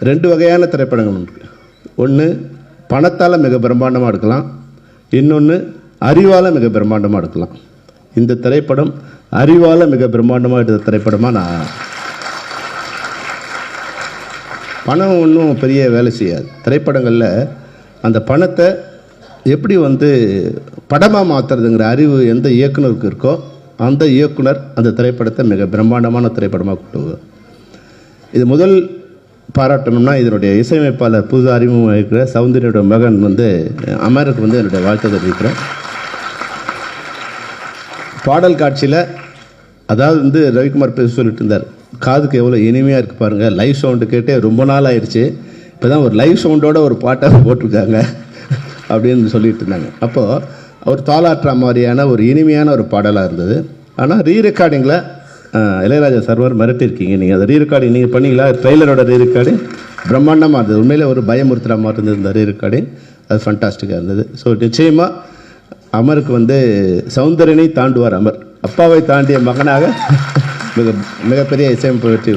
2 வகையான திரைப்படங்கள் உண்டு. ஒன்று பணத்தால் மிக பிரம்மாண்டமாக எடுக்கலாம், இன்னொன்று அறிவால் மிக பிரம்மாண்டமாக எடுக்கலாம். இந்த திரைப்படம் அறிவால் மிக பிரம்மாண்டமாக எடுத்த திரைப்படமாக நான் பணம் ஒன்றும் பெரிய வேலை செய்யாது. திரைப்படங்களில் அந்த பணத்தை எப்படி படமாக மாற்றுறதுங்கிற அறிவு எந்த இயக்குனருக்கு இருக்கோ அந்த இயக்குனர் அந்த திரைப்படத்தை மிக பிரம்மாண்டமான திரைப்படமாக கொண்டு. இது முதல் பாராட்டணும்னா இதனுடைய இசையமைப்பாளர் புது அறிமுகம் இருக்கிற சௌந்தர்யோட மகன் அமருக்கு என்னுடைய வாழ்த்தை தெரிவிக்கிறேன். பாடல் காட்சியில் அதாவது ரவிக்குமார் பேச சொல்லிட்டு இருந்தார், காதுக்கு எவ்வளோ இனிமையாக இருக்குது பாருங்கள், லைவ் சவுண்டு கேட்டே ரொம்ப நாள் ஆயிடுச்சு, இப்போ தான் ஒரு லைவ் சவுண்டோட ஒரு பாட்டை போட்டிருக்காங்க அப்படின்னு சொல்லிட்டு இருந்தாங்க. அப்போது அவர் தாளாட்டுற மாதிரியான ஒரு இனிமையான ஒரு பாடலாக இருந்தது. ஆனால் ரீ ரெக்கார்டிங்கில் இளையராஜா சர்வர் மிரட்டியிருக்கீங்க நீங்கள். அதை ரீ ரெக்கார்டிங் நீங்கள் பண்ணீங்களா? ட்ரெய்லரோட ரீ ரெக்கார்டிங் பிரம்மாண்டமாக இருந்தது. உண்மையிலே ஒரு பயமுறுத்துகிற மாதிரி இருந்தது இந்த ரீ ரெக்கார்டிங். அது ஃபண்டாஸ்டிக்காக இருந்தது. ஸோ நிச்சயமாக அமருக்கு சௌந்தரனை தாண்டுவார் அமர். அப்பாவை தாண்டிய மகனாக மிகப்பெரிய இசையமைப்பு வெற்றி.